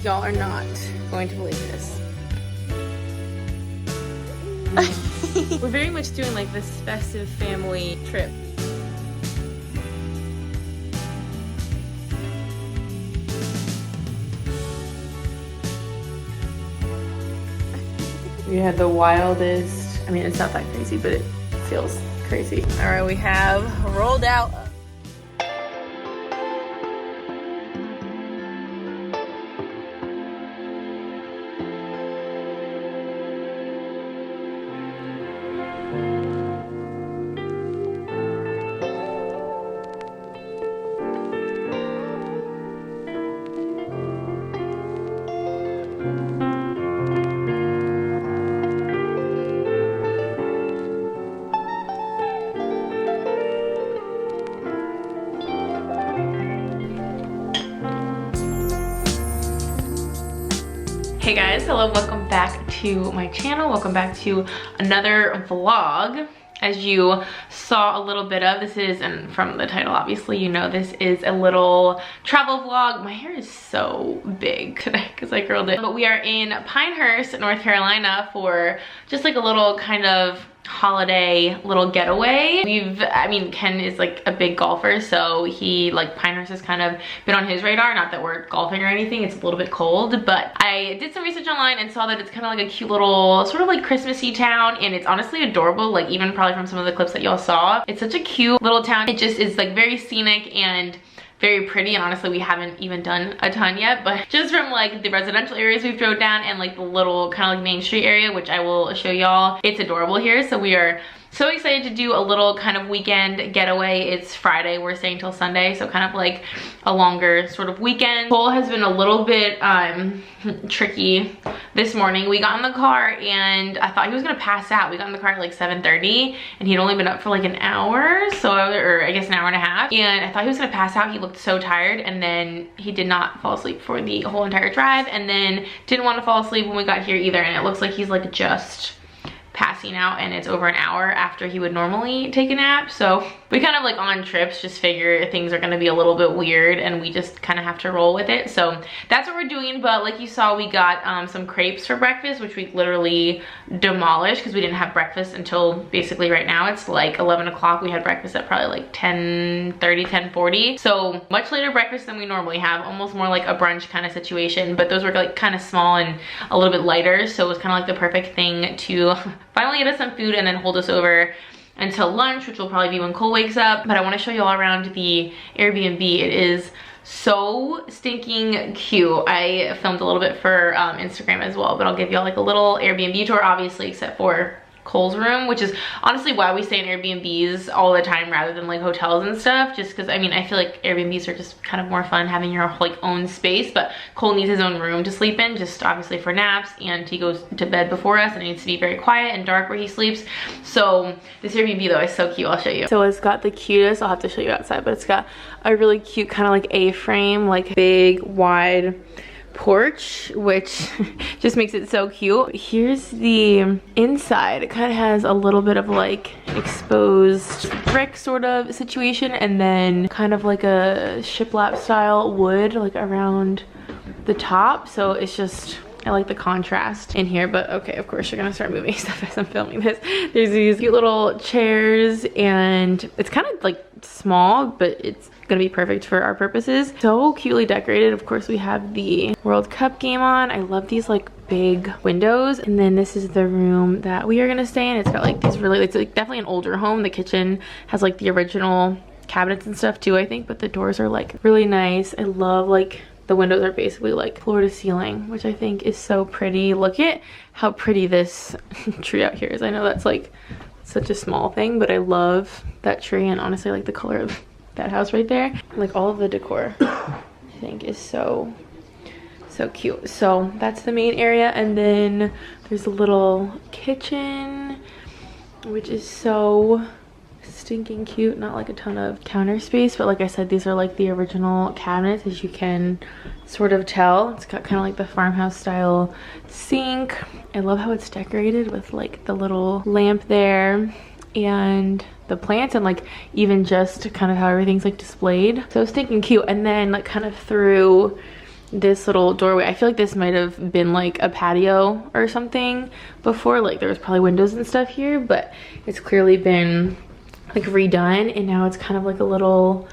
Y'all are not going to believe this. We're very much doing like this festive family trip. We had the wildest, I mean, it's not that crazy, but it feels crazy. All right, we have rolled out. Hey guys, hello, welcome back to my channel. Welcome back to another vlog. As you saw a little bit of, this is, and from the title obviously you know, this is a little travel vlog. My hair is so big today because I curled it. But we are in Pinehurst, North Carolina for just like a little kind of holiday little getaway. I mean, Ken is like a big golfer, so he, like, Pinehurst has kind of been on his radar. Not that we're golfing or anything, it's a little bit cold, but I did some research online and saw that it's kind of like a cute little sort of like Christmassy town, and it's honestly adorable. Like, even probably from some of the clips that y'all saw, it's such a cute little town. It just is like very scenic and very pretty, and honestly we haven't even done a ton yet, but just from like the residential areas we've drove down and like the little kind of like Main Street area, which I will show y'all, it's adorable here. So we are so excited to do a little kind of weekend getaway. It's Friday, we're staying till Sunday, so kind of like a longer sort of weekend. Cole has been a little bit tricky this morning. We got in the car and I thought he was gonna pass out. We got in the car at like 7:30 and he'd only been up for like an hour, or I guess an hour and a half, and I thought he was gonna pass out. He looked so tired, and then he did not fall asleep for the whole entire drive, and then didn't want to fall asleep when we got here either, and it looks like he's like just passing out, and it's over an hour after he would normally take a nap. So we kind of, like, on trips just figure things are going to be a little bit weird and we just kind of have to roll with it. So that's what we're doing. But like you saw, we got some crepes for breakfast, which we literally demolished because we didn't have breakfast until basically right now. It's like 11 o'clock. We had breakfast at probably like 10:30, 10:40. So much later breakfast than we normally have, almost more like a brunch kind of situation. But those were like kind of small and a little bit lighter, so it was kind of like the perfect thing to finally get us some food and then hold us over until lunch, which will probably be when Cole wakes up. But I want to show you all around the Airbnb. It is so stinking cute. I filmed a little bit for Instagram as well, but I'll give y'all like a little Airbnb tour, obviously except for Cole's room, which is honestly why we stay in Airbnbs all the time rather than like hotels and stuff, just because I mean I feel like Airbnbs are just kind of more fun having your like own space. But Cole needs his own room to sleep in, just obviously for naps, and he goes to bed before us and it needs to be very quiet and dark where he sleeps. So this Airbnb though is so cute. I'll show you. So it's got the cutest, I'll have to show you outside, but it's got a really cute kind of like A-frame, like big wide porch, which just makes it so cute. Here's the inside. It kind of has a little bit of like exposed brick sort of situation, and then kind of like a shiplap style wood like around the top. So it's just, I like the contrast in here. But okay, of course you're gonna start moving stuff as I'm filming this. There's these cute little chairs, and it's kind of like small, but it's gonna be perfect for our purposes. So cutely decorated. Of course we have the World Cup game on. I love these like big windows. And then this is the room that we are gonna stay in. It's got like these really, it's like definitely an older home. The kitchen has like the original cabinets and stuff too, I think, but the doors are like really nice. I love like the windows are basically like floor to ceiling, which I think is so pretty. Look at how pretty this tree out here is. I know that's like such a small thing, but I love that tree, and honestly I like the color of that house right there. Like all of the decor I think is so cute. So that's the main area, and then there's a little kitchen which is so stinking cute. Not like a ton of counter space, but like I said, these are like the original cabinets, as you can sort of tell. It's got kind of like the farmhouse style sink. I love how it's decorated with like the little lamp there and the plants, and like even just kind of how everything's like displayed. So stinking cute. And then like kind of through this little doorway. I feel like this might have been like a patio or something before. Like there was probably windows and stuff here, but it's clearly been like redone, and now it's kind of like a little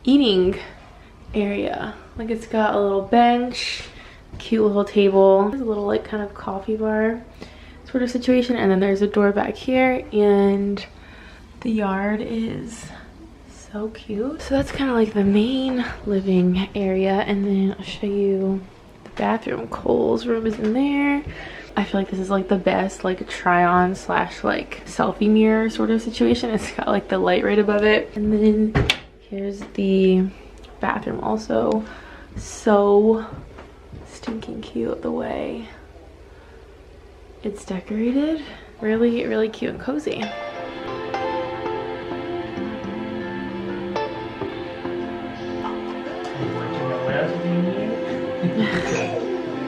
eating area. Like it's got a little bench, cute little table. There's a little like kind of coffee bar sort of situation, and then there's a door back here, and the yard is so cute. So that's kind of like the main living area, and then I'll show you the bathroom. Cole's room is in there. I feel like this is like the best like try on slash like selfie mirror sort of situation. It's got like the light right above it, and then here's the bathroom. Also so stinking cute the way it's decorated. Really cute and cozy.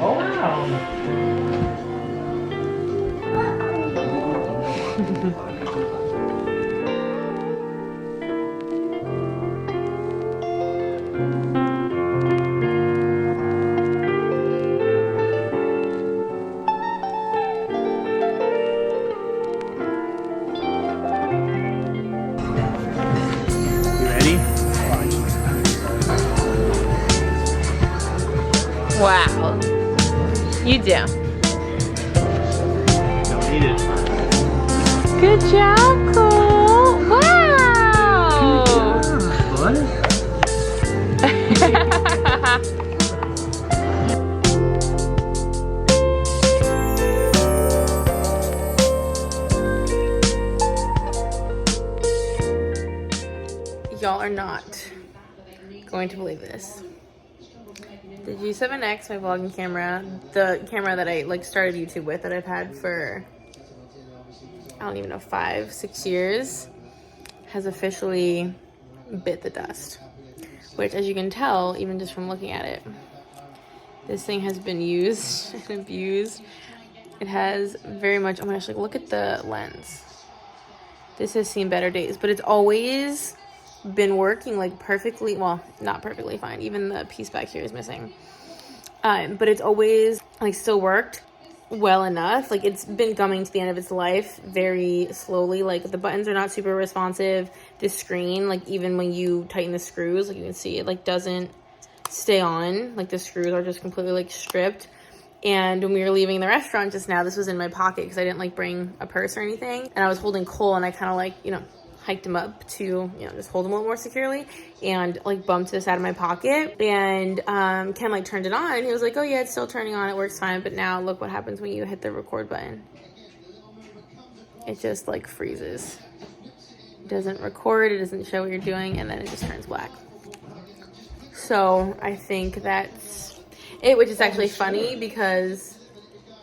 Oh wow. Wow. You do. Don't need it. Good job, Cole. Wow. What? Y'all are not going to believe this. The G7X, my vlogging camera, the camera that I like started YouTube with, that I've had for, I don't even know, 5-6 years, has officially bit the dust. Which, as you can tell, even just from looking at it, this thing has been used and abused. It has very much, oh my gosh, like look at the lens. This has seen better days, but it's always been working like perfectly, well, not perfectly fine. Even the piece back here is missing. But it's always like still worked well enough. Like it's been coming to the end of its life very slowly. Like the buttons are not super responsive. This screen, like even when you tighten the screws, like you can see it like doesn't stay on. Like the screws are just completely like stripped. And when we were leaving the restaurant just now, this was in my pocket because I didn't like bring a purse or anything. And I was holding Cole, and I kind of like, you know, hiked him up to, you know, just hold him a little more securely, and like bumped this out of my pocket. And Ken like turned it on. He was like, oh yeah, it's still turning on, it works fine. But now look what happens when you hit the record button. It just like freezes. It doesn't record, it doesn't show what you're doing, and then it just turns black. So I think that's it, which is actually funny because,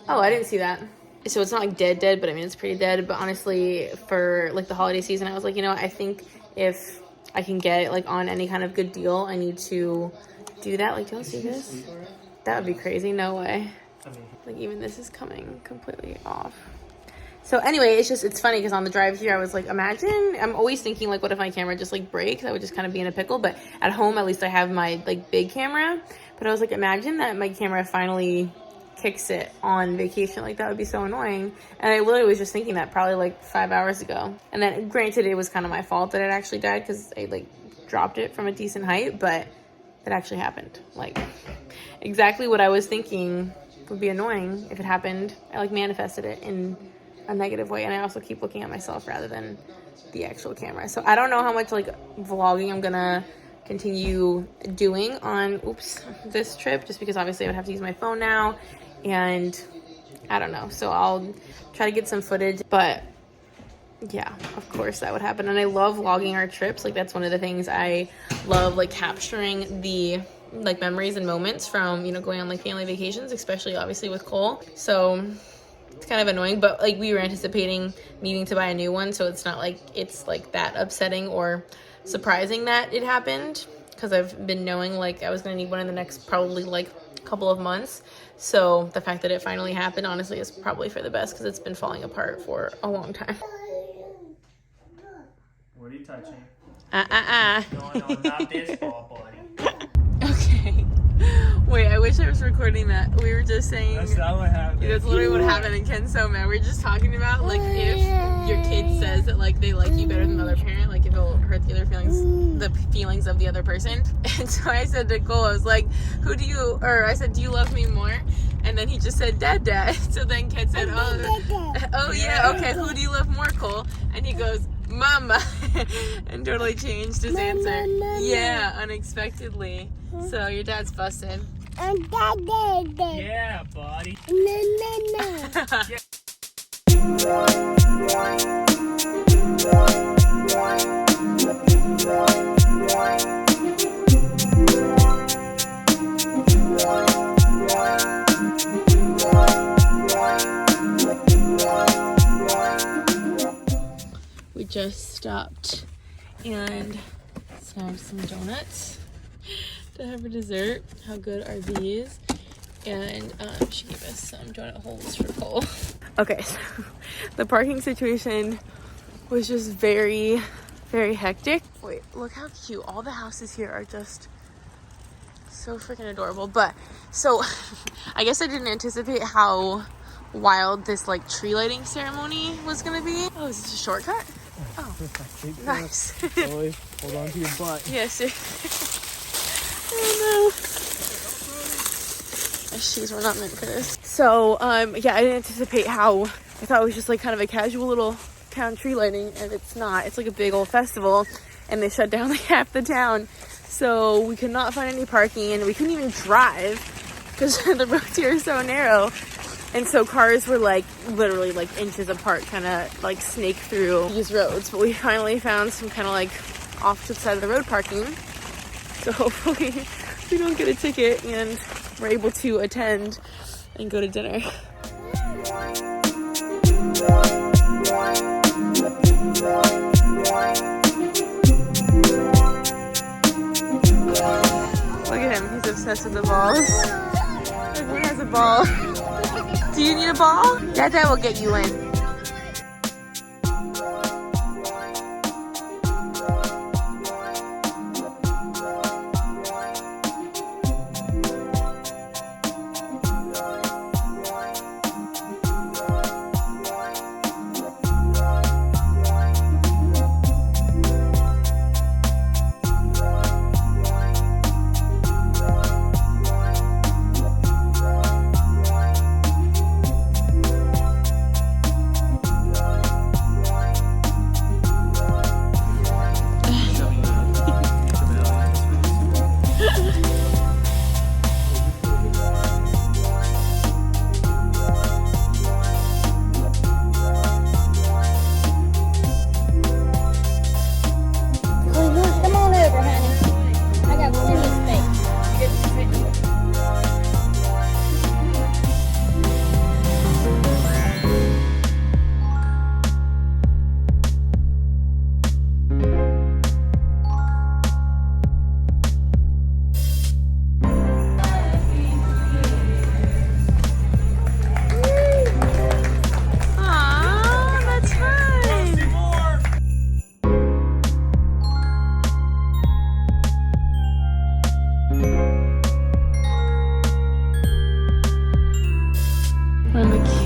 oh, I didn't see that. So it's not like dead, but I mean, it's pretty dead. But honestly, for like the holiday season, I was like, you know, I think if I can get it like on any kind of good deal, I need to do that. Like, don't see this? That would be crazy. No way. Like even this is coming completely off. So anyway, it's funny because on the drive here, I was like, imagine, I'm always thinking like, what if my camera just like breaks? I would just kind of be in a pickle. But at home, at least I have my like big camera. But I was like, imagine that my camera finally kicks it on vacation. Like that would be so annoying. And I literally was just thinking that probably like 5 hours ago. And then granted, it was kind of my fault that it actually died because I like dropped it from a decent height, but it actually happened. Like exactly what I was thinking would be annoying if it happened. I like manifested it in a negative way. And I also keep looking at myself rather than the actual camera. So I don't know how much like vlogging I'm gonna continue doing on this trip, just because obviously I would have to use my phone now, and I don't know. So I'll try to get some footage, but yeah, of course that would happen. And I love vlogging our trips. Like that's one of the things I love, like capturing the like memories and moments from, you know, going on like family vacations, especially obviously with Cole. So it's kind of annoying, but like we were anticipating needing to buy a new one, so it's not like it's like that upsetting or surprising that it happened, because I've been knowing like I was gonna need one in the next probably like couple of months. So the fact that it finally happened honestly is probably for the best, because it's been falling apart for a long time. What are you touching? No, not this ball, buddy. Okay. Wait, I wish I was recording that. We were just saying. That's not what happened. That's literally what happened, and Ken's so mad. We were just talking about, like, if your kid says that, like, they like you better than the other parent, like, if it'll hurt the feelings of the other person. And so I said to Cole, I was like, I said, do you love me more? And then he just said, Dad. So then Ken said, oh yeah, okay, who do you love more, Cole? And he goes, Mama. And totally changed his answer. Yeah, unexpectedly. So your dad's busted. Yeah, buddy. We just stopped and snagged some donuts to have for dessert. How good are these? And she gave us some donut holes for Cole. Okay, so the parking situation was just very, very hectic. Wait, look how cute. All the houses here are just so freaking adorable. But, so, I guess I didn't anticipate how wild this, like, tree lighting ceremony was gonna be. Oh, is this a shortcut? Oh, nice. Always hold on to your butt. Yes. Oh, no. Jeez, we're not meant for this. So, yeah, I didn't anticipate how, I thought it was just like kind of a casual little town tree lighting, and it's not. It's like a big old festival, and they shut down like half the town. So we could not find any parking, and we couldn't even drive because the roads here are so narrow. And so cars were like literally like inches apart, kind of like snake through these roads. But we finally found some kind of like off to the side of the road parking. So hopefully we don't get a ticket and we're able to attend and go to dinner. Look at him, he's obsessed with the balls. Everyone has a ball. Do you need a ball? Dad will get you in.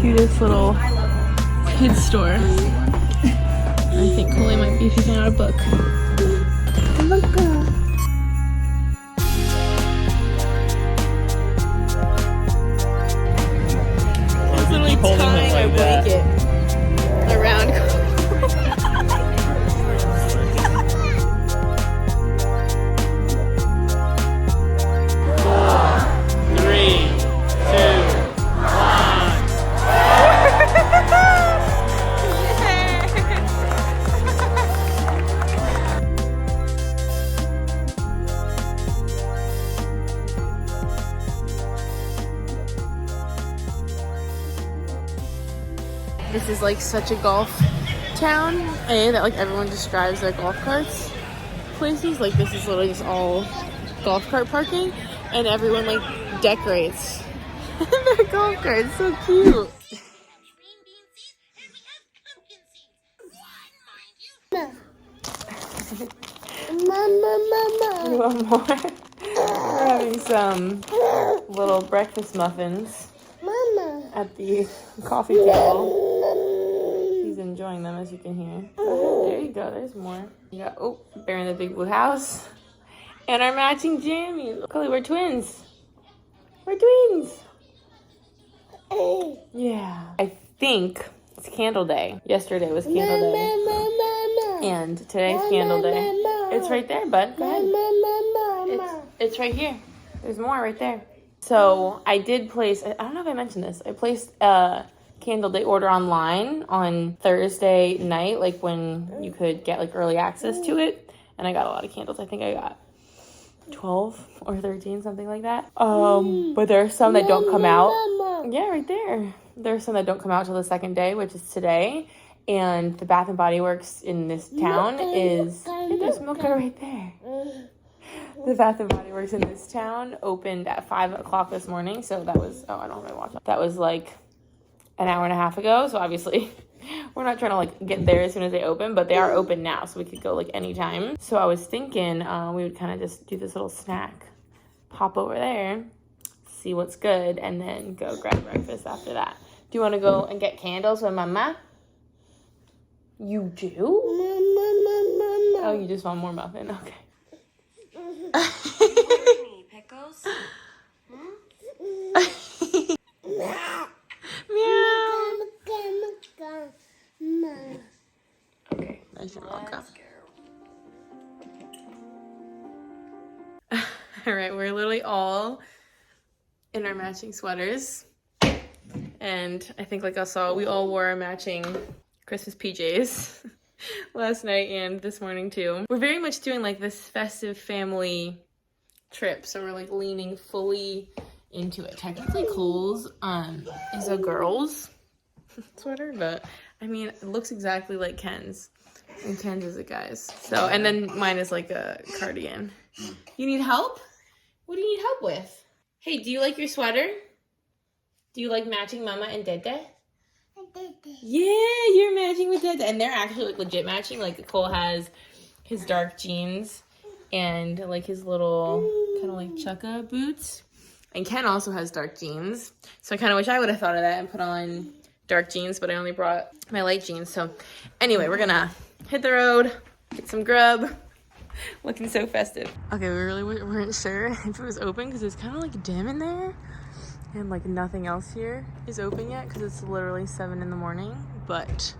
Cutest little kids store. I think Coley might be picking out a book. He's literally tying a blanket around. 3, 2, This is like such a golf town, that like everyone just drives their golf carts places. Like this is literally just all golf cart parking, and everyone like decorates their golf carts. So cute. Mama. You want more? We're having some little breakfast muffins Mama. at the coffee table. He's enjoying them, as you can hear. There you go. There's more. You got, oh, Bear in the Big Blue House. And our matching jammies. Chloe, we're twins. We're twins. Yeah. I think it's Candle Day. Yesterday was Candle Day. And today's Candle Day. It's right there, bud. Go ahead. It's right here. There's more right there. So I did place, I don't know if I mentioned this. I placed a Candle Day order online on Thursday night, like when you could get like early access to it. And I got a lot of candles. I think I got 12 or 13, something like that. But there are some that don't come out. Yeah, right there. There are some that don't come out till the second day, which is today. And the Bath and Body Works in this town is, there's Milka right there. The Bath and Body Works in this town opened at 5 o'clock this morning. So that was, oh, I don't have my watch on. That was like an hour and a half ago. So obviously we're not trying to like get there as soon as they open, but they are open now. So we could go like anytime. So I was thinking we would kind of just do this little snack, pop over there, see what's good, and then go grab breakfast after that. Do you want to go and get candles with Mama? You do? Oh, you just want more muffin? Okay. Pickles? Meow. Okay, there's your Mocha. All right, we're literally all in our matching sweaters. And I think like I saw, we all wore our matching Christmas PJs last night and this morning too. We're very much doing like this festive family trip. So we're like leaning fully into it. Technically Cole's is a girl's sweater, but I mean, it looks exactly like Ken's. And Ken's is a guy's. So, and then mine is like a cardigan. You need help? What do you need help with? Hey, do you like your sweater? Do you like matching Mama and Dede? Yeah, you're matching with Dede. And they're actually like legit matching. Like Cole has his dark jeans and like his little kind of like chukka boots. And Ken also has dark jeans. So I kind of wish I would have thought of that and put on dark jeans, but I only brought my light jeans. So anyway, we're gonna hit the road, get some grub. Looking so festive. Okay, we really weren't sure if it was open because it's kind of like dim in there. And like nothing else here is open yet because it's literally 7 in the morning. But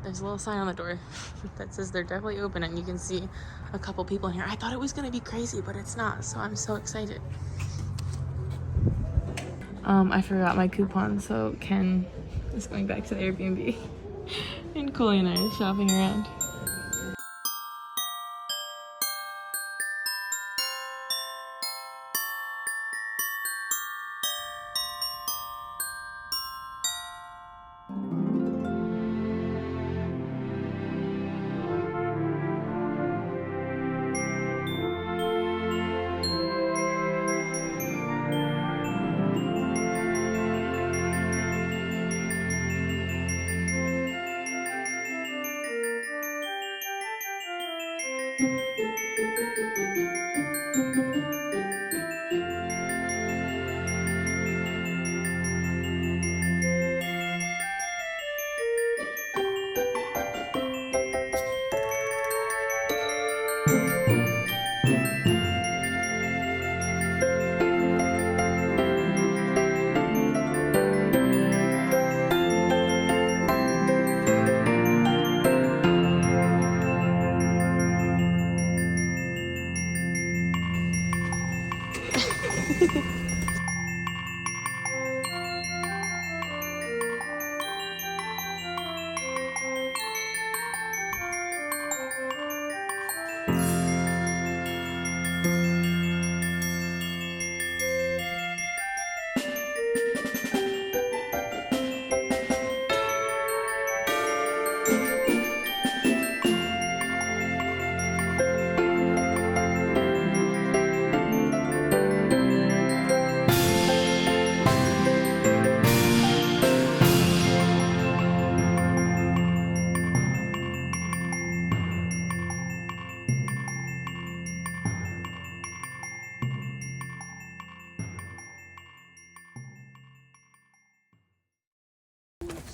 there's a little sign on the door that says they're definitely open and you can see a couple people in here. I thought it was gonna be crazy, but it's not. So I'm so excited. I forgot my coupon, so Ken is going back to the Airbnb. And Coley and I are shopping around.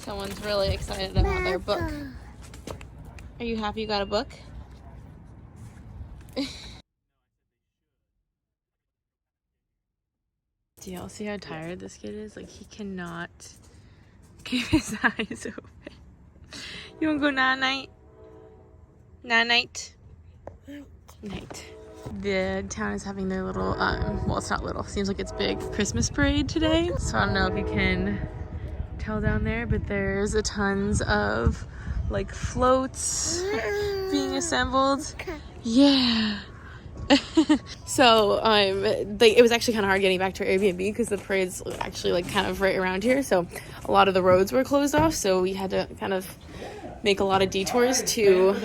Someone's really excited about their book. Are you happy you got a book? Do y'all see how tired this kid is? Like, he cannot keep his eyes open. You wanna go night-night? Night-night? Night. The town is having their little, well, it's not little, seems like it's big, Christmas parade today. So I don't know if you can tell down there, but there's a tons of like floats being assembled. Yeah. So it was actually kind of hard getting back to our Airbnb because the parade's actually like kind of right around here, so a lot of the roads were closed off, so we had to kind of make a lot of detours to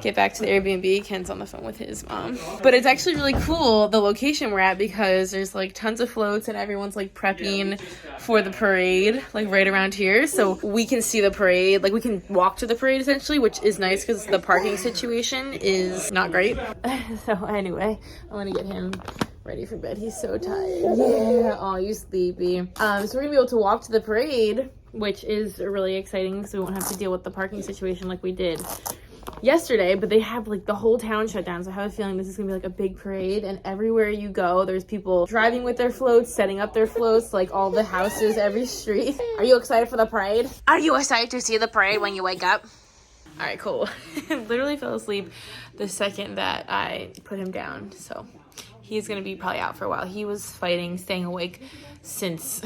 get back to the Airbnb. Ken's on the phone with his mom. But it's actually really cool, the location we're at, because there's like tons of floats and everyone's like prepping for the parade, like right around here. So we can see the parade, like we can walk to the parade essentially, which is nice because the parking situation is not great. So anyway, I'm gonna get him ready for bed. He's so tired. Yeah, oh, you sleepy. So we're gonna be able to walk to the parade, which is really exciting so we won't have to deal with the parking situation like we did yesterday. But they have like the whole town shut down, so I have a feeling this is gonna be like a big parade, and everywhere you go there's people driving with their floats, setting up their floats, like all the houses, every street. Are you excited for the parade? Are you excited to see the parade when you wake up? All right, cool. Literally fell asleep the second that I put him down, so he's gonna be probably out for a while. He was fighting staying awake since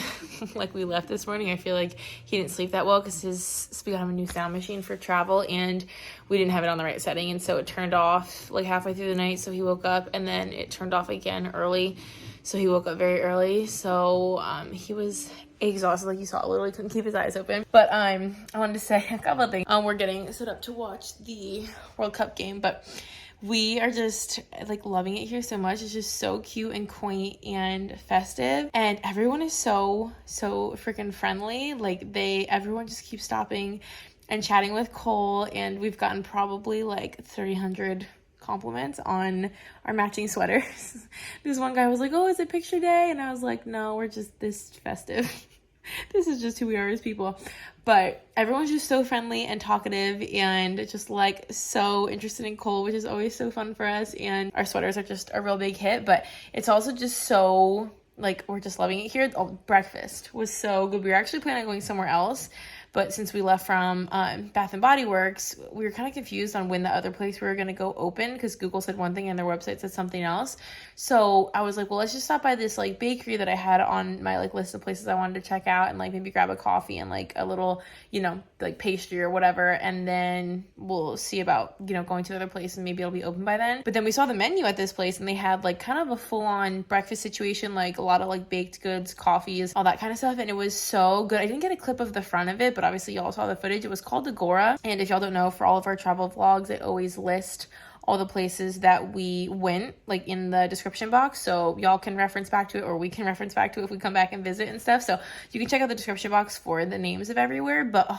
like we left this morning. I feel like he didn't sleep that well because we got him a new sound machine for travel and we didn't have it on the right setting, and so it turned off like halfway through the night, so he woke up, and then it turned off again early, so he woke up very early. So he was exhausted, like you saw, literally couldn't keep his eyes open. But I wanted to say a couple of things. We're getting set up to watch the World Cup game, but we are just like loving it here so much. It's just so cute and quaint and festive, and everyone is so freaking friendly. Like everyone just keeps stopping and chatting with Cole, and we've gotten probably like 300 compliments on our matching sweaters. This one guy was like, oh, is it picture day? And I was like, no, we're just this festive. This is just who we are as people. But everyone's just so friendly and talkative and just like so interested in Cole, which is always so fun for us. And our sweaters are just a real big hit, but it's also just so like, we're just loving it here. Oh, breakfast was so good. We were actually planning on going somewhere else, but since we left from Bath and Body Works, we were kind of confused on when the other place we were going to go open, because Google said one thing and their website said something else. So I was like, well, let's just stop by this like bakery that I had on my like list of places I wanted to check out, and like maybe grab a coffee and like a little, you know, like pastry or whatever, and then we'll see about, you know, going to the other place and maybe it'll be open by then. But then we saw the menu at this place and they had like kind of a full-on breakfast situation, like a lot of like baked goods, coffees, all that kind of stuff, and it was so good. I didn't get a clip of the front of it, but obviously y'all saw the footage. It was called Agora, and if y'all don't know, for all of our travel vlogs, I always list all the places that we went like in the description box, so y'all can reference back to it, or we can reference back to it if we come back and visit and stuff. So you can check out the description box for the names of everywhere. But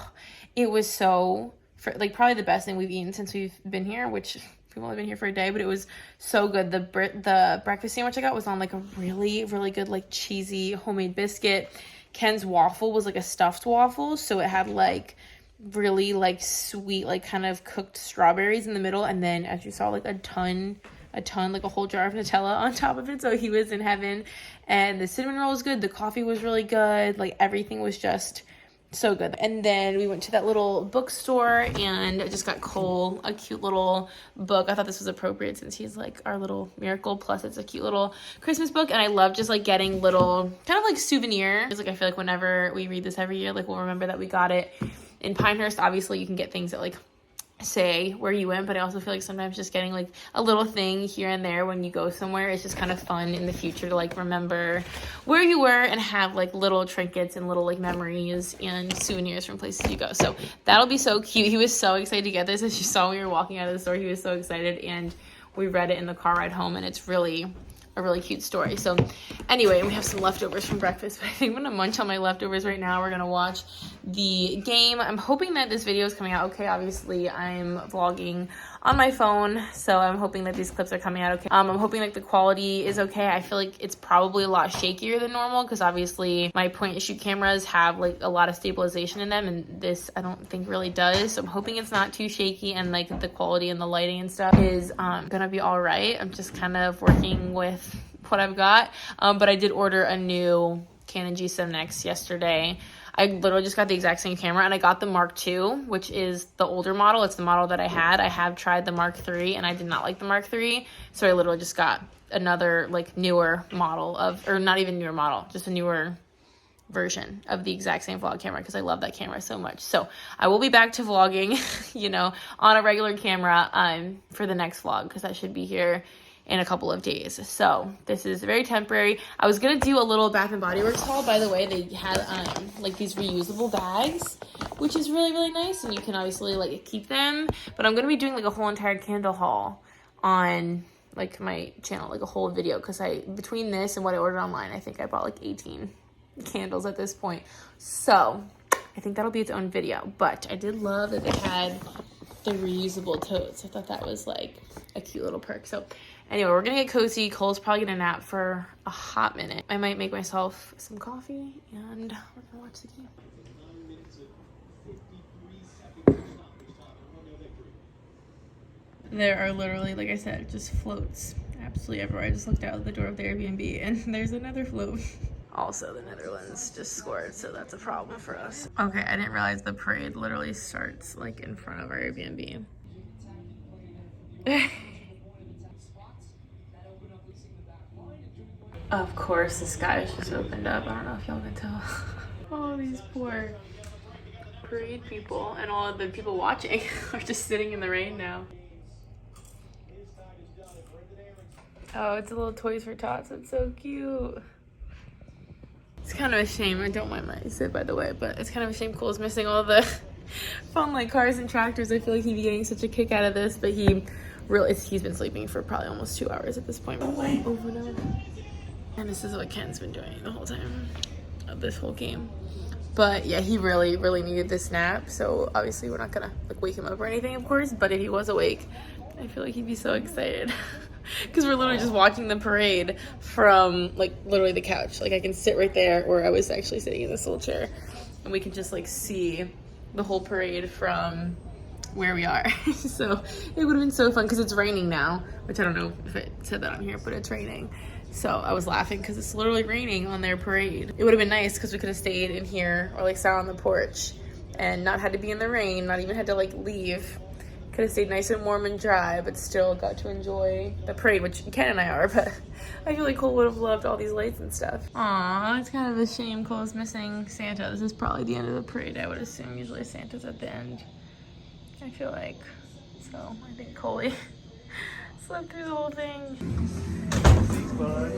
it was so like probably the best thing we've eaten since we've been here, which we've only been here for a day, but it was so good. The breakfast sandwich I got was on like a really good like cheesy homemade biscuit. Ken's waffle was like a stuffed waffle, so it had like really like sweet like kind of cooked strawberries in the middle, and then as you saw like a ton like a whole jar of Nutella on top of it. So he was in heaven. And the cinnamon roll was good, the coffee was really good, like everything was just so good. And then we went to that little bookstore and just got Cole a cute little book. I thought this was appropriate since he's like our little miracle, plus it's a cute little Christmas book, and I love just like getting little kind of like souvenirs. Like I feel like whenever we read this every year, like we'll remember that we got it in Pinehurst. Obviously you can get things that like say where you went, but I also feel like sometimes just getting like a little thing here and there when you go somewhere is just kind of fun in the future to like remember where you were and have like little trinkets and little like memories and souvenirs from places you go. So that'll be so cute. He was so excited to get this. As you saw when we were walking out of the store, he was so excited, and we read it in the car ride home, and it's really a really cute story. So anyway, we have some leftovers from breakfast, but I think I'm gonna munch on my leftovers right now. We're gonna watch the game. I'm hoping that this video is coming out okay. Obviously, I'm vlogging on my phone, so I'm hoping that these clips are coming out okay. I'm hoping like the quality is okay. I feel like it's probably a lot shakier than normal because obviously my point and shoot cameras have like a lot of stabilization in them, and this I don't think really does. So I'm hoping it's not too shaky, and like the quality and the lighting and stuff is gonna be all right. I'm just kind of working with what I've got, but I did order a new Canon G7X yesterday. I literally just got the exact same camera, and I got the Mark II, which is the older model. It's the model that I had. I have tried the Mark III, and I did not like the Mark III, so I literally just got another like newer model of, or not even newer model, just a newer version of the exact same vlog camera because I love that camera so much. So I will be back to vlogging, you know, on a regular camera for the next vlog because that should be here in a couple of days. So this is very temporary. I was gonna do a little Bath and Body Works haul. By the way, they had like these reusable bags, which is really, really nice, and you can obviously like keep them. But I'm gonna be doing like a whole entire candle haul on like my channel, like a whole video, because between this and what I ordered online, I think I bought like 18 candles at this point. So I think that'll be its own video. But I did love that they had the reusable totes. I thought that was like a cute little perk. So anyway, we're gonna get cozy. Cole's probably gonna nap for a hot minute. I might make myself some coffee and we're gonna watch the game. There are literally, like I said, just floats absolutely everywhere. I just looked out the door of the Airbnb and there's another float. Also, the Netherlands just scored, so that's a problem for us. Okay, I didn't realize the parade literally starts like in front of our Airbnb. Of course, the sky just opened up. I don't know if y'all can tell. Oh, these poor parade people and all of the people watching are just sitting in the rain now. Oh, it's a little Toys for Tots. It's so cute. It's kind of a shame. I don't mind my sit, by the way, but it's kind of a shame Cole's missing all the fun like cars and tractors. I feel like he'd be getting such a kick out of this, but he's been sleeping for probably almost 2 hours at this point. Over and over. And this is what Ken's been doing the whole time of this whole game. But yeah, he really, really needed this nap. So obviously we're not gonna like wake him up or anything, of course. But if he was awake, I feel like he'd be so excited. Because we're literally just watching the parade from like literally the couch. Like I can sit right there, or I was actually sitting in this little chair, and we can just like see the whole parade from where we are. So it would have been so fun because it's raining now, which I don't know if it said that on here, but it's raining. So I was laughing because it's literally raining on their parade. It would have been nice because we could have stayed in here or like sat on the porch and not had to be in the rain, not even had to like leave. Could have stayed nice and warm and dry, but still got to enjoy the parade, which Ken and I are, but I feel like Cole would have loved all these lights and stuff. Aw, it's kind of a shame Cole's missing Santa. This is probably the end of the parade, I would assume. Usually Santa's at the end, I feel like. So I think Coley slept through the whole thing. Thanks, bud.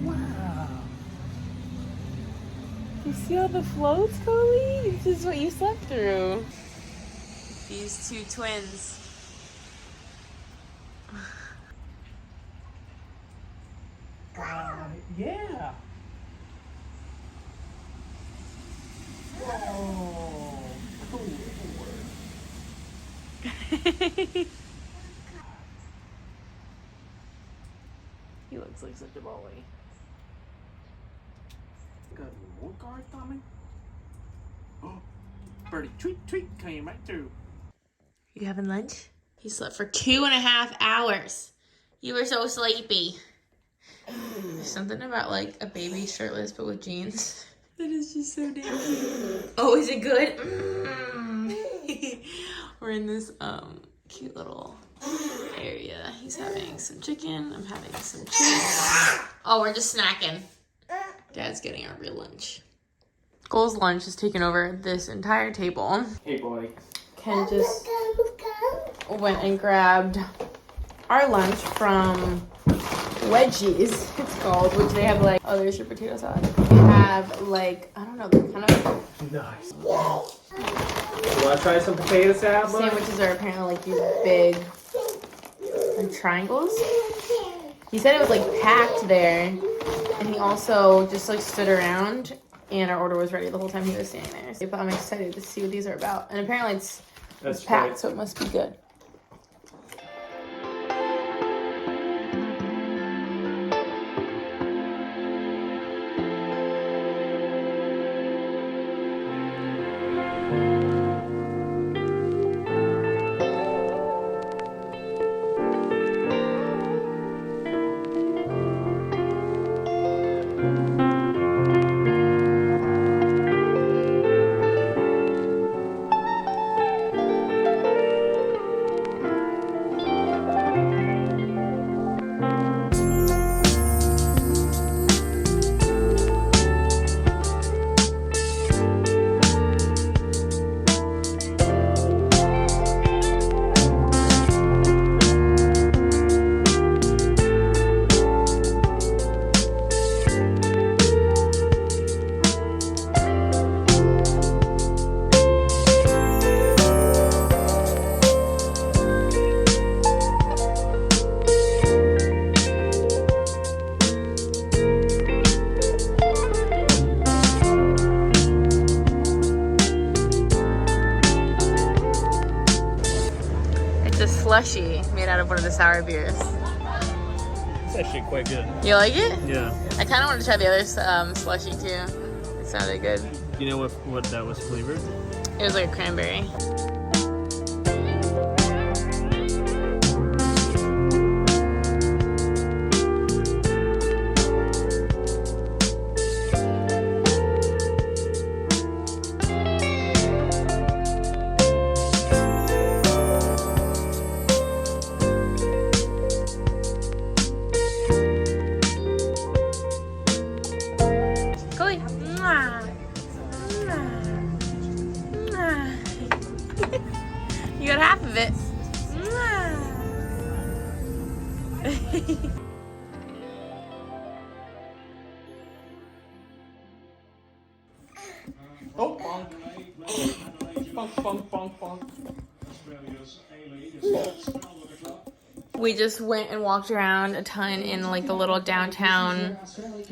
Wow. You see all the floats, Coley? This is what you slept through. These two twins. Yeah. Whoa. Cool. He looks like such a boy. Got more cards coming. Oh, birdie, tweet, came right through. You having lunch? He slept for 2.5 hours. You were so sleepy. There's something about like a baby shirtless but with jeans. That is just so damn cute. Oh, is it good? We're in this cute little area. He's having some chicken. I'm having some chips. Oh, we're just snacking. Dad's getting our real lunch. Cole's lunch has taken over this entire table. Hey, boy. Ken just went and grabbed our lunch from Wedgies, it's called, which they have like, oh, there's your potato salad. They have like, I don't know, they're kind of nice. You want to try some potato salad? Sandwiches are apparently like these big like triangles. He said it was like packed there, and he also just like stood around, and our order was ready the whole time he was standing there. So I'm excited to see what these are about. And apparently it's packed, great. So it must be good. Slushy made out of one of the sour beers. It's actually quite good. You like it? Yeah. I kind of wanted to try the other slushy too. It sounded good. You know what that was flavored? It was like a cranberry. You got half of it. Oh, bonk. Bonk, bonk, bonk, bonk. We just went and walked around a ton in like the little downtown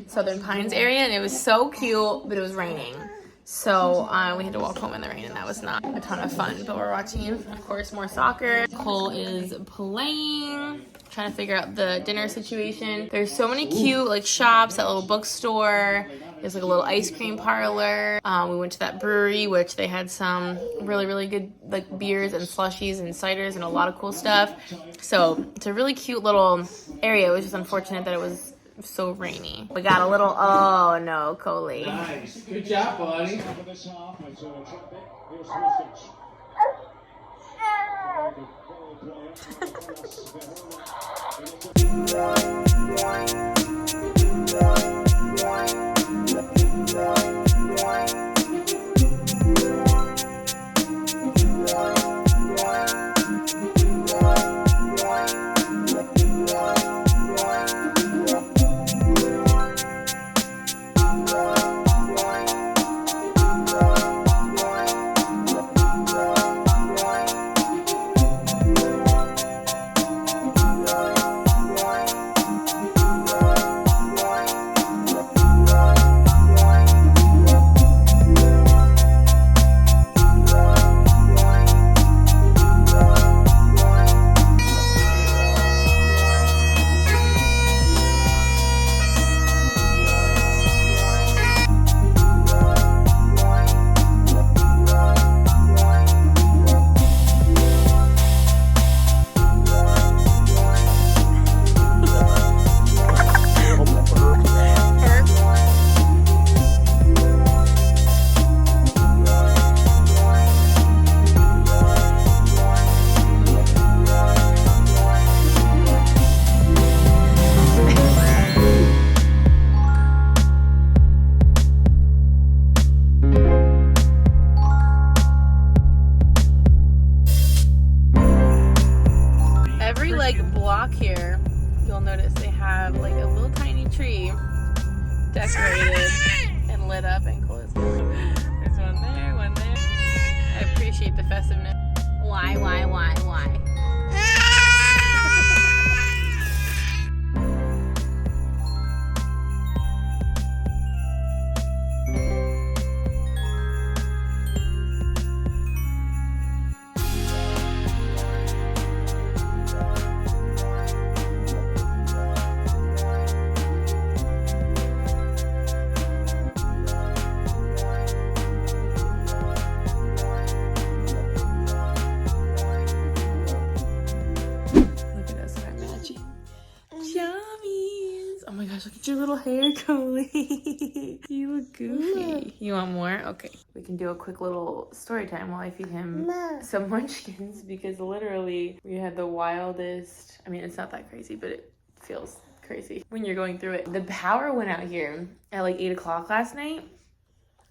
Southern Pines area, and it was so cute, but it was raining. So we had to walk home in the rain, and that was not a ton of fun. But we're watching, of course, more soccer. Cole is playing, trying to figure out the dinner situation. There's so many cute like shops, that little bookstore. There's like a little ice cream parlor. We went to that brewery, which they had some really, really good like beers and slushies and ciders and a lot of cool stuff. So it's a really cute little area. It was just unfortunate that it was so rainy. We got a little, oh no, Coley. Nice. Good job, buddy. appreciate the festiveness. Why? Look at your little hair, Coley. You look goofy. You want more? Okay. We can do a quick little story time while I feed him some munchkins because literally we had the wildest, I mean, it's not that crazy, but it feels crazy when you're going through it. The power went out here at like 8 o'clock last night,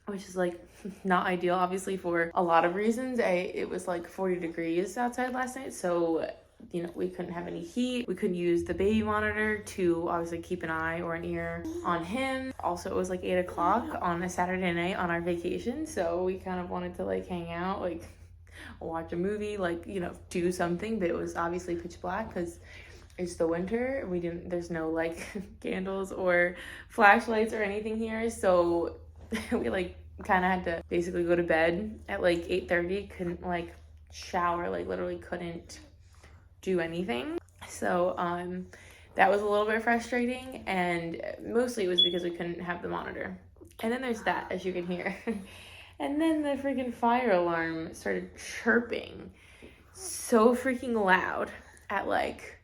which is like not ideal, obviously, for a lot of reasons. It was like 40 degrees outside last night, so you know, we couldn't have any heat. We couldn't use the baby monitor to obviously keep an eye or an ear on him. Also, it was like 8 o'clock on a Saturday night on our vacation. So we kind of wanted to like hang out, like watch a movie, like, you know, do something. But it was obviously pitch black because it's the winter. There's no like candles or flashlights or anything here. So we like kind of had to basically go to bed at like 8:30. Couldn't like shower, like literally couldn't do anything. So that was a little bit frustrating, and mostly it was because we couldn't have the monitor. And then there's that, as you can hear. And then the freaking fire alarm started chirping so freaking loud at like,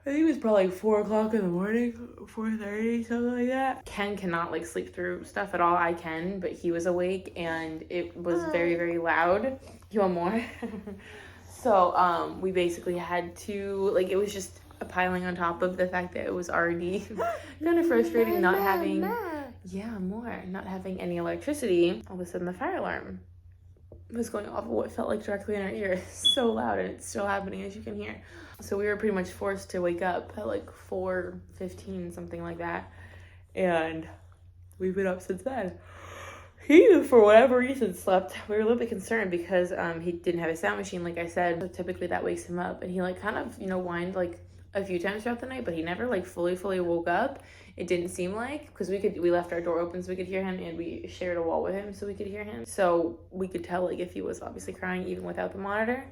I think it was probably like 4 o'clock in the morning, 4:30, something like that. Ken cannot like sleep through stuff at all. I can, but he was awake and it was very, very loud. You want more? So we basically had to, like, it was just a piling on top of the fact that it was already kind of frustrating not having, not having any electricity. All of a sudden the fire alarm was going off of what felt like directly in our ear. So loud, and it's still happening, as you can hear. So we were pretty much forced to wake up at like 4:15, something like that. And we've been up since then. He, for whatever reason, slept. We were a little bit concerned because he didn't have a sound machine, like I said. So typically that wakes him up. And he like kind of, you know, whined like a few times throughout the night, but he never like fully woke up. It didn't seem like, because we left our door open so we could hear him, and we shared a wall with him so we could hear him. So we could tell like if he was obviously crying even without the monitor.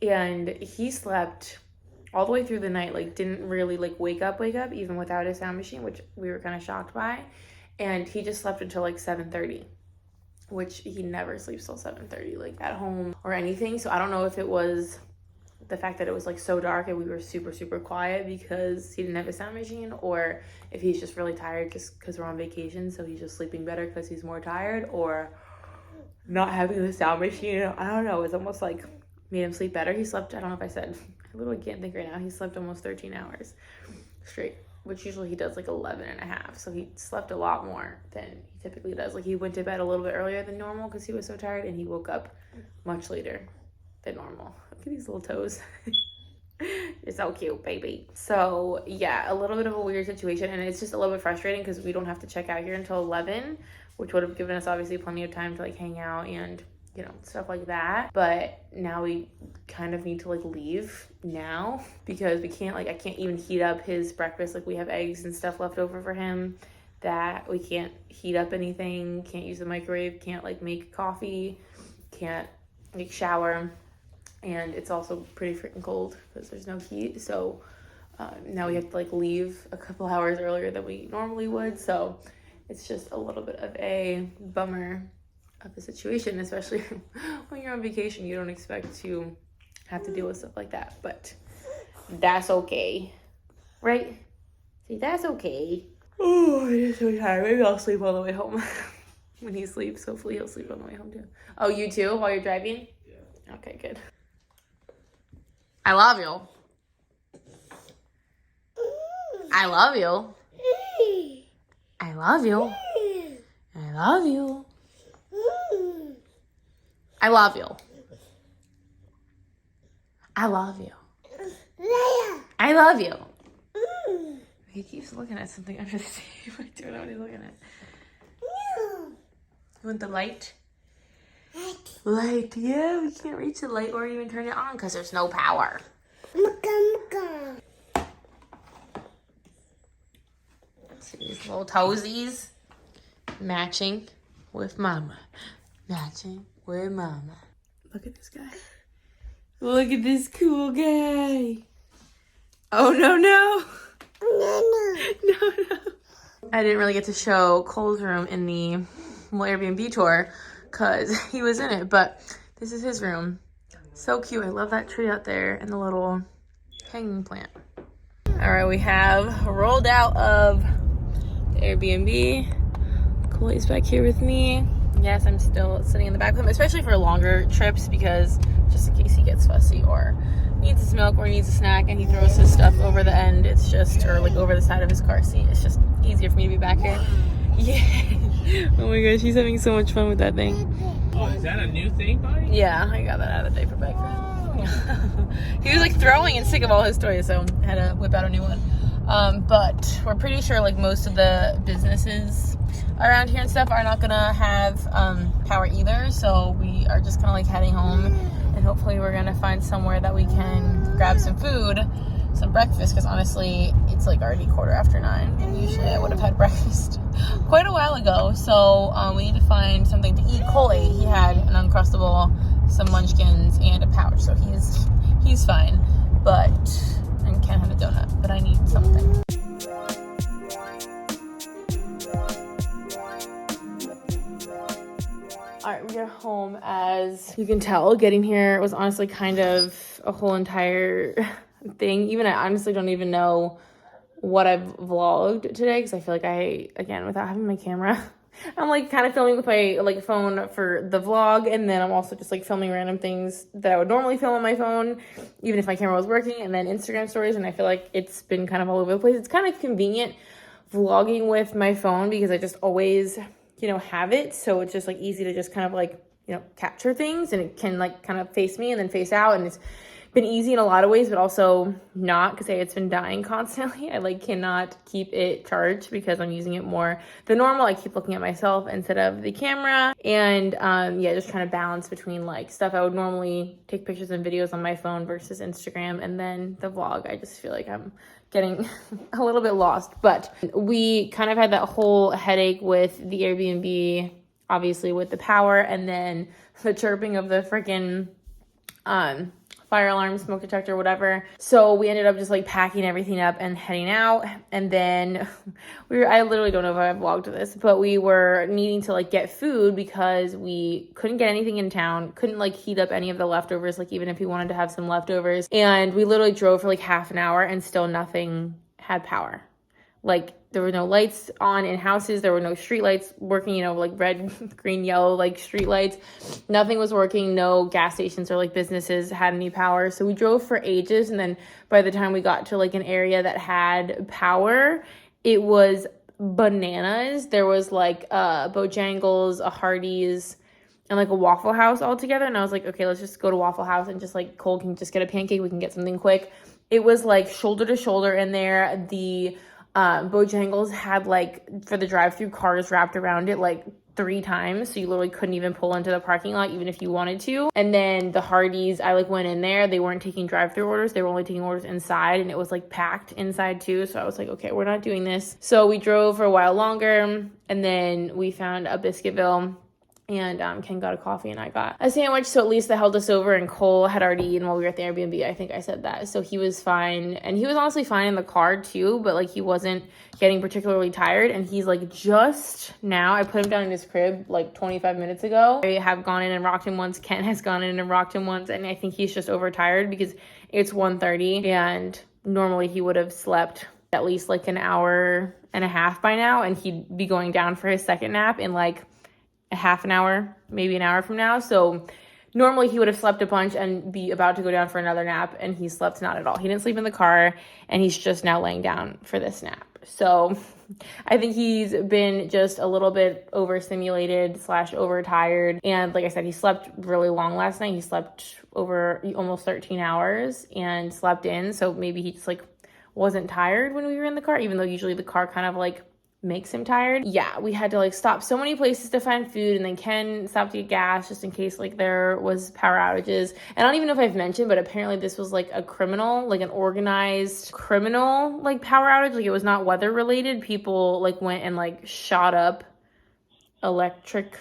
And he slept all the way through the night, like didn't really like wake up even without a sound machine, which we were kind of shocked by. And he just slept until like 7:30. Which he never sleeps till 7:30, like at home or anything. So I don't know if it was the fact that it was like so dark and we were super quiet because he didn't have a sound machine, or if he's just really tired just because we're on vacation, so he's just sleeping better because he's more tired, or not having the sound machine. I don't know. It's almost like made him sleep better. He slept, I don't know if I said, I literally can't think right now. He slept almost 13 hours straight, which usually he does like 11 and a half. So he slept a lot more than he typically does. Like he went to bed a little bit earlier than normal because he was so tired, and he woke up much later than normal. Look at these little toes. You're so cute, baby. So yeah, a little bit of a weird situation, and it's just a little bit frustrating because we don't have to check out here until 11, which would have given us obviously plenty of time to like hang out and, you know, stuff like that. But now we kind of need to like leave now because we can't, like, I can't even heat up his breakfast. Like we have eggs and stuff left over for him that we can't heat up anything, can't use the microwave, can't like make coffee, can't like shower. And it's also pretty freaking cold because there's no heat. So now we have to like leave a couple hours earlier than we normally would. So it's just a little bit of a bummer of the situation, especially when you're on vacation. You don't expect to have to deal with stuff like that, but that's okay, right? See, that's okay. Oh, I'm just so tired. Maybe I'll sleep on the way home. When he sleeps, hopefully he'll sleep on the way home too. Oh, you too, while you're driving? Yeah. Okay, good. I love you. I love you. I love you. I love you. I love you. I love you. I love you. He keeps looking at something under the table. I don't know what he's looking at. You want the light? Light, yeah, we can't reach the light or even turn it on because there's no power. See these little toesies matching with mama. Matching with mama. Look at this guy. Look at this cool guy. Oh, no. No. I didn't really get to show Cole's room in the Airbnb tour because he was in it, but this is his room. So cute. I love that tree out there and the little hanging plant. All right, we have rolled out of the Airbnb. Cole is back here with me. Yes, I'm still sitting in the back with him, especially for longer trips because just in case he gets fussy or needs his milk or needs a snack and he throws his stuff over the end, it's just, or like over the side of his car seat. It's just easier for me to be back here. Yeah. Oh my gosh, he's having so much fun with that thing. Oh, is that a new thing, buddy? Yeah, I got that out of the diaper bag for him. He was like throwing and sick of all his toys, so I had to whip out a new one. But we're pretty sure like most of the businesses around here and stuff are not gonna have power either, so we are just kind of like heading home, and hopefully we're gonna find somewhere that we can grab some food, some breakfast, because honestly it's like already 9:15 and usually I would have had breakfast quite a while ago. So we need to find something to eat. Cole ate. He had an Uncrustable, some munchkins, and a pouch, so he's fine, and Ken had a donut, but I need something. All right, we are home. As you can tell, getting here was honestly kind of a whole entire thing. Even I honestly don't even know what I've vlogged today because I feel like again, without having my camera, I'm like kind of filming with my like phone for the vlog, and then I'm also just like filming random things that I would normally film on my phone, even if my camera was working, and then Instagram stories, and I feel like it's been kind of all over the place. It's kind of convenient vlogging with my phone because I just always have it, so it's just like easy to just kind of like capture things, and it can like kind of face me and then face out, and it's been easy in a lot of ways, but also not, because it's been dying constantly. I like cannot keep it charged because I'm using it more than normal. I keep looking at myself instead of the camera, and yeah, just trying to balance between like stuff I would normally take pictures and videos on my phone versus Instagram, and then the vlog. I just feel like I'm getting a little bit lost, but we kind of had that whole headache with the Airbnb, obviously with the power, and then the chirping of the freaking fire alarm, smoke detector, whatever. So we ended up just like packing everything up and heading out. And then I literally don't know if I vlogged this, but we were needing to like get food because we couldn't get anything in town, couldn't like heat up any of the leftovers, like even if we wanted to have some leftovers. And we literally drove for like half an hour and still nothing had power. Like there were no lights on in houses. There were no street lights working, like red, green, yellow, like street lights. Nothing was working. No gas stations or like businesses had any power. So we drove for ages. And then by the time we got to like an area that had power, it was bananas. There was like Bojangles, a Hardee's, and like a Waffle House all together. And I was like, okay, let's just go to Waffle House and just like Cole can just get a pancake. We can get something quick. It was like shoulder to shoulder in there. The Bojangles had like for the drive-through cars wrapped around it like 3 times, so you literally couldn't even pull into the parking lot even if you wanted to. And then the Hardee's, I like went in there, they weren't taking drive-through orders, they were only taking orders inside, and it was like packed inside too. So I was like, okay, we're not doing this. So we drove for a while longer, and then we found a Biscuitville, and Ken got a coffee and I got a sandwich, so at least that held us over. And Cole had already eaten while we were at the Airbnb. I think I said that. So he was fine, and he was honestly fine in the car too, but like he wasn't getting particularly tired. And he's like just now, I put him down in his crib like 25 minutes ago. I have gone in and rocked him once. Ken has gone in and rocked him once, and I think he's just overtired because it's 1:30 and normally he would have slept at least like an hour and a half by now, and he'd be going down for his second nap in like a half an hour, maybe an hour from now. So normally he would have slept a bunch and be about to go down for another nap, and he slept not at all. He didn't sleep in the car, and he's just now laying down for this nap. So I think he's been just a little bit overstimulated / overtired. And like I said, he slept really long last night. He slept over almost 13 hours and slept in. So maybe he just like wasn't tired when we were in the car, even though usually the car kind of like makes him tired. Yeah, we had to like stop so many places to find food, and then Ken stopped to get gas just in case like there was power outages. And I don't even know if I've mentioned, but apparently this was like a criminal, like an organized criminal like power outage. Like it was not weather related. People like went and like shot up electric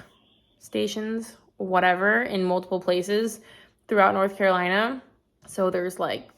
stations, whatever, in multiple places throughout North Carolina. So there's like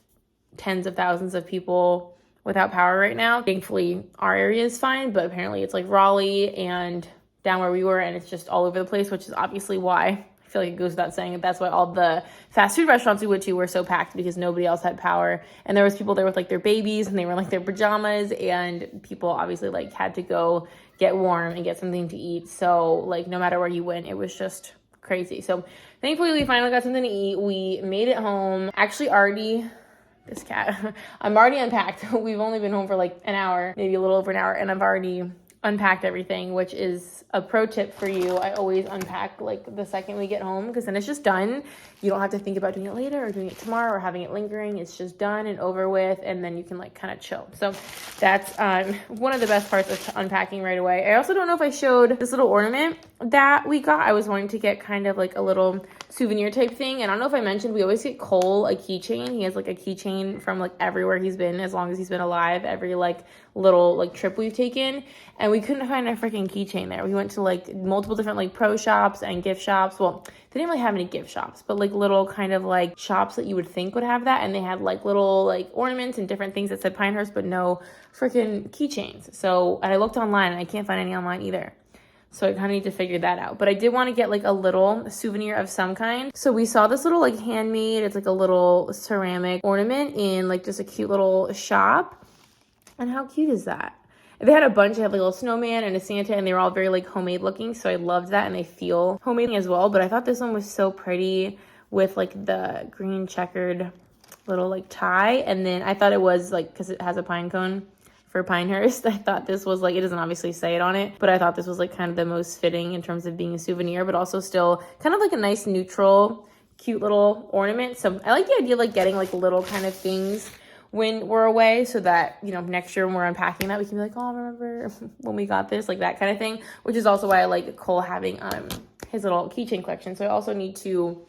tens of thousands of people without power right now. Thankfully, our area is fine, but apparently it's like Raleigh and down where we were, and it's just all over the place, which is obviously why, I feel like it goes without saying, that that's why all the fast food restaurants we went to were so packed, because nobody else had power. And there was people there with like their babies, and they were in like their pajamas, and people obviously like had to go get warm and get something to eat. So like no matter where you went, it was just crazy. So thankfully we finally got something to eat. We made it home. Actually already, this cat, I'm already unpacked. We've only been home for like an hour, maybe a little over an hour, and I've already unpacked everything, which is a pro tip for you. I always unpack like the second we get home, because then it's just done. You don't have to think about doing it later or doing it tomorrow or having it lingering. It's just done and over with, and then you can like kind of chill. So that's one of the best parts of unpacking right away. I also don't know if I showed this little ornament that we got. I was wanting to get kind of like a little souvenir type thing, and I don't know if I mentioned, we always get Cole a keychain. He has like a keychain from like everywhere he's been, as long as he's been alive, every like little like trip we've taken, and we couldn't find a freaking keychain there. We went to like multiple different like pro shops and gift shops. Well, they didn't really have any gift shops, but like little kind of like shops that you would think would have that, and they had like little like ornaments and different things that said Pinehurst, but no freaking keychains. So I looked online and I can't find any online either. So I kind of need to figure that out. But I did want to get like a little souvenir of some kind. So we saw this little like handmade, it's like a little ceramic ornament in like just a cute little shop. And how cute is that? They had a bunch. They had like a little snowman and a Santa, and they were all very like homemade looking. So I loved that, and they feel homemade as well. But I thought this one was so pretty with like the green checkered little like tie. And then I thought it was like, because it has a pine cone for Pinehurst, I thought this was like, it doesn't obviously say it on it, but I thought this was like kind of the most fitting in terms of being a souvenir, but also still kind of like a nice neutral, cute little ornament. So I like the idea of like getting like little kind of things when we're away, so that, you know, next year when we're unpacking that, we can be like, oh, remember when we got this, like that kind of thing, which is also why I like Cole having his little keychain collection. So I also need to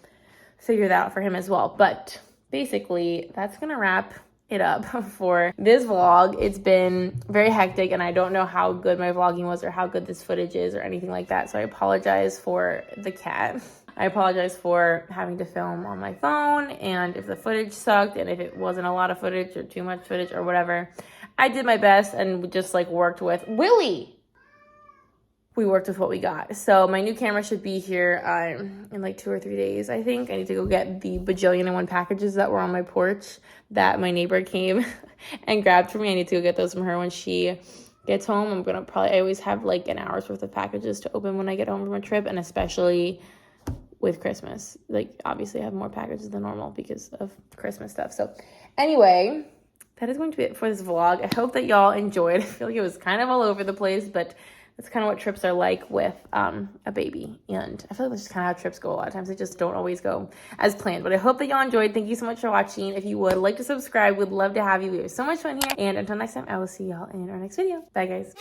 figure that out for him as well. But basically, that's gonna wrap it up for this vlog. It's been very hectic, and I don't know how good my vlogging was or how good this footage is or anything like that. So I apologize for the cat. I apologize for having to film on my phone, and if the footage sucked and if it wasn't a lot of footage or too much footage or whatever. I did my best and just like worked with Willie. We worked with what we got. So my new camera should be here in like 2 or 3 days, I think. I need to go get the bajillion-and-one packages that were on my porch that my neighbor came and grabbed for me. I need to go get those from her when she gets home. I'm gonna I always have like an hour's worth of packages to open when I get home from a trip, and especially with Christmas. Like obviously I have more packages than normal because of Christmas stuff. So anyway, that is going to be it for this vlog. I hope that y'all enjoyed. I feel like it was kind of all over the place, but that's kind of what trips are like with a baby. And I feel like that's just kind of how trips go a lot of times. They just don't always go as planned. But I hope that y'all enjoyed. Thank you so much for watching. If you would like to subscribe, we'd love to have you. We have so much fun here. And until next time, I will see y'all in our next video. Bye, guys.